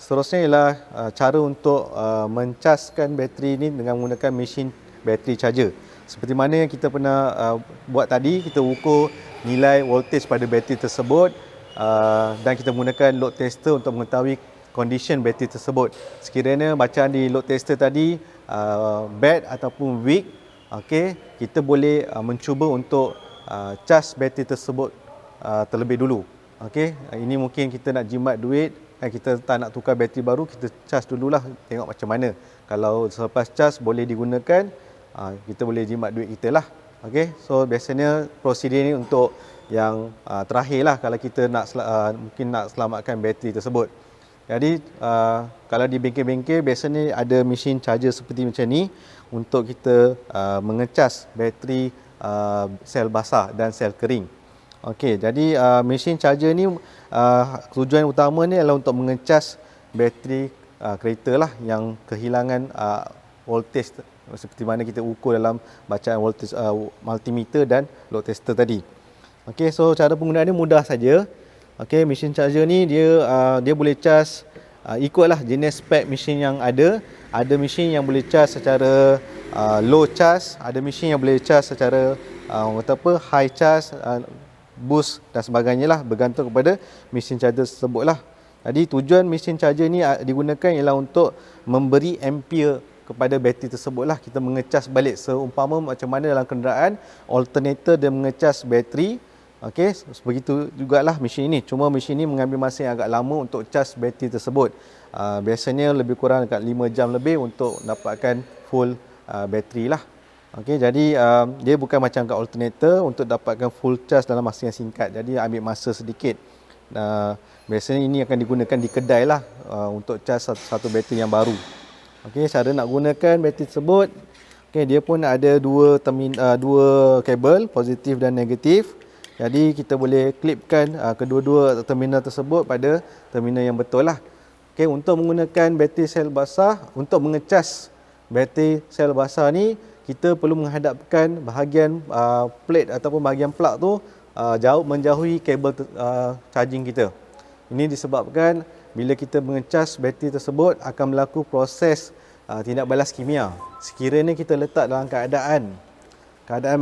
seterusnya ialah cara untuk mencaskan bateri ini dengan menggunakan mesin battery charger. Seperti mana yang kita pernah buat tadi, kita ukur nilai voltage pada bateri tersebut dan kita menggunakan load tester untuk mengetahui condition bateri tersebut. Sekiranya bacaan di load tester tadi bad ataupun weak, okey, kita boleh mencuba untuk cas bateri tersebut terlebih dulu. Okey, ini mungkin kita nak jimat duit, kita tak nak tukar bateri baru, kita cas dululah, tengok macam mana. Kalau selepas cas boleh digunakan, kita boleh jimat duit kita lah. Okey, so biasanya prosedur ni untuk yang terakhir lah kalau kita nak mungkin nak selamatkan bateri tersebut. Jadi kalau di bengkel-bengkel biasanya ada mesin charger seperti macam ni untuk kita mengecas bateri sel basah dan sel kering. Okey, jadi mesin charger ni tujuan utama ni adalah untuk mengecas bateri kereta lah yang kehilangan voltage seperti mana kita ukur dalam bacaan voltage multimeter dan load tester tadi. Okey, so cara penggunaan ni mudah saja. Okey, mesin charger ni dia boleh cas ikutlah jenis spek mesin yang ada. Ada mesin yang boleh cas secara low charge, ada mesin yang boleh cas secara high charge, boost dan sebagainya lah, bergantung kepada mesin charger tersebut lah. Jadi tujuan mesin charger ni digunakan ialah untuk memberi ampere kepada bateri tersebut lah. Kita mengecas balik seumpama macam mana dalam kenderaan alternator dia mengecas bateri. Okey, begitu jugalah mesin ini. Cuma mesin ini mengambil masa yang agak lama untuk cas bateri tersebut. Biasanya lebih kurang dekat 5 jam lebih untuk dapatkan full bateri lah. Okey, jadi dia bukan macam kat alternator untuk dapatkan full charge dalam masa yang singkat. Jadi ambil masa sedikit. Biasanya ini akan digunakan di kedai lah untuk cas satu bateri yang baru. Okey, cara nak gunakan bateri tersebut, okey, dia pun ada dua kabel, positif dan negatif. Jadi kita boleh klipkan kedua-dua terminal tersebut pada terminal yang betul lah. Okey, untuk menggunakan bateri sel basah, untuk mengecas bateri sel basah ni, kita perlu menghadapkan bahagian plate ataupun bahagian plug tu menjauhi kabel charging kita. Ini disebabkan bila kita mengecas bateri tersebut akan berlaku proses tindak balas kimia. Sekiranya kita letak dalam keadaan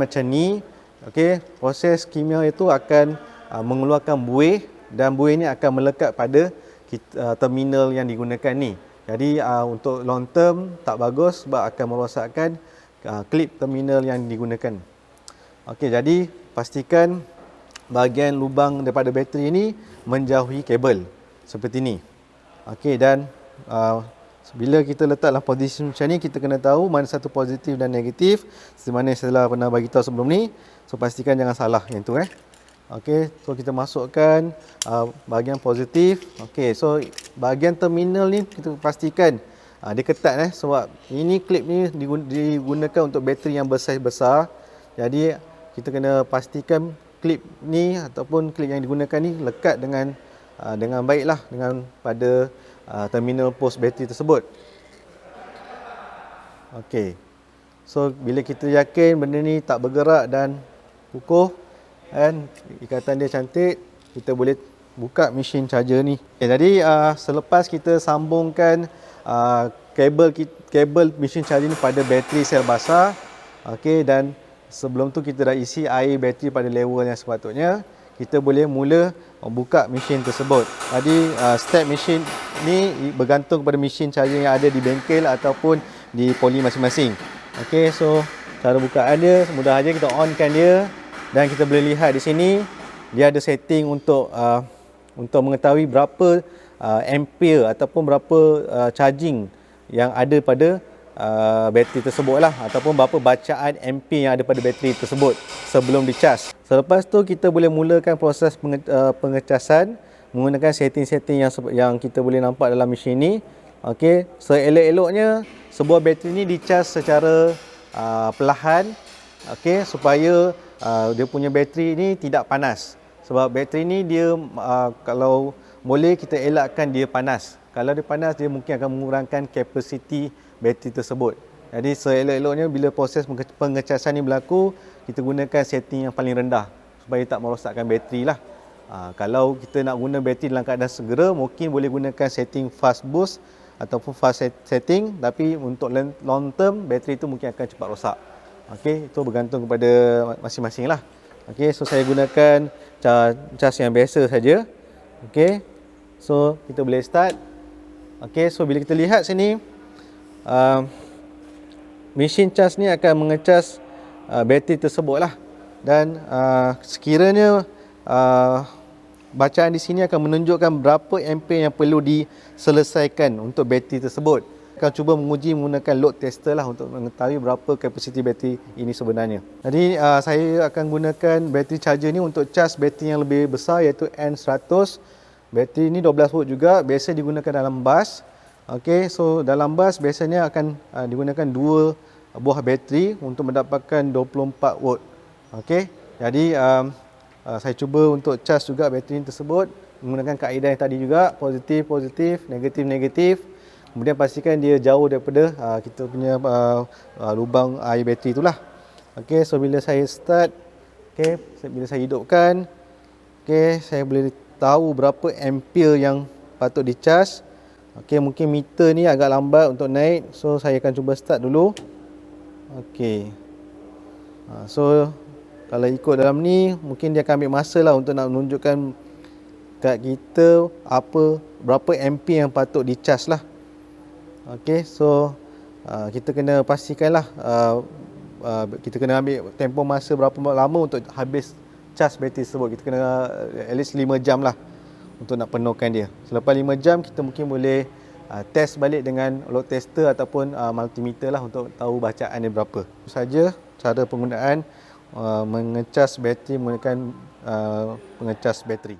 macam ni, okey, proses kimia itu akan mengeluarkan buih dan buih ini akan melekat pada terminal yang digunakan ni. Jadi untuk long term tak bagus sebab akan merosakkan klip terminal yang digunakan. Okey, jadi pastikan bahagian lubang daripada bateri ini menjauhi kabel seperti ni. Okey, dan bila kita letak dalam posisi macam ni, kita kena tahu mana satu positif dan negatif. Seperti mana saya pernah bagi tahu sebelum ni. So pastikan jangan salah yang tu Okey, so kita masukkan bahagian positif. Okey, so bahagian terminal ni kita pastikan dia ketat sebab ini klip ni digunakan untuk bateri yang besar. Jadi kita kena pastikan klip ni ataupun klip yang digunakan ni lekat dengan baiklah dengan pada terminal pos bateri tersebut. Okey. So bila kita yakin benda ni tak bergerak dan kukuh dan ikatan dia cantik, kita boleh buka mesin charger ni. Okay, jadi selepas kita sambungkan kabel mesin charger ni pada bateri sel basah, okey, dan sebelum tu kita dah isi air bateri pada level yang sepatutnya, kita boleh mula buka mesin tersebut. Jadi step mesin ni bergantung kepada mesin charger yang ada di bengkel ataupun di poli masing-masing. Okey, so cara bukaan dia mudah aja, kita onkan dia dan kita boleh lihat di sini dia ada setting untuk mengetahui berapa ampere ataupun berapa charging yang ada pada bateri tersebut lah, ataupun berapa bacaan ampere yang ada pada bateri tersebut sebelum dicas. Selepas tu kita boleh mulakan proses pengecasan menggunakan setting-setting yang kita boleh nampak dalam mesin ni. Okey, seelok-eloknya sebuah bateri ni dicas secara perlahan, okey, supaya dia punya bateri ni tidak panas. Sebab bateri ni dia kalau boleh kita elakkan dia panas. Kalau dia panas, dia mungkin akan mengurangkan kapasiti bateri tersebut. Jadi seelok-eloknya bila proses pengecasan ni berlaku, kita gunakan setting yang paling rendah supaya tak merosakkan bateri lah. Kalau kita nak guna bateri dalam keadaan segera, mungkin boleh gunakan setting fast boost ataupun fast setting, tapi untuk long term bateri itu mungkin akan cepat rosak. Okey, itu bergantung kepada masing-masing lah. Okey, so saya gunakan cas yang biasa saja. Okey, so kita boleh start. Okey, so bila kita lihat sini, mesin cas ni akan mengecas bateri tersebut lah. Dan sekiranya bacaan di sini akan menunjukkan berapa ampere yang perlu diselesaikan untuk bateri tersebut. Akan cuba menguji menggunakan load tester lah untuk mengetahui berapa kapasiti bateri ini sebenarnya. Jadi saya akan gunakan bateri charger ni untuk cas bateri yang lebih besar, iaitu N100. Bateri ni 12 volt juga, biasa digunakan dalam bas. Okey, so dalam bas biasanya akan digunakan 2 buah bateri untuk mendapatkan 24 volt. Okey, jadi saya cuba untuk cas juga bateri tersebut menggunakan kaedah yang tadi juga, positif, negatif. Kemudian pastikan dia jauh daripada kita punya lubang air bateri itulah. Okey, so bila saya start, okey, bila saya hidupkan, okey, saya boleh tahu berapa ampere yang patut dicas. Okey, mungkin meter ni agak lambat untuk naik, so saya akan cuba start dulu. Okey. So kalau ikut dalam ni, mungkin dia akan ambil masa lah untuk nak menunjukkan kat kita berapa ampere yang patut dicas lah. Okey, so kita kena pastikan lah, kita kena ambil tempoh masa berapa lama untuk habis cas bateri tersebut. Kita kena at least 5 jam lah untuk nak penuhkan dia. Selepas 5 jam, kita mungkin boleh test balik dengan load tester ataupun multimeter lah untuk tahu bacaan dia berapa. Itu saja cara penggunaan mengecas bateri menggunakan pengecas bateri.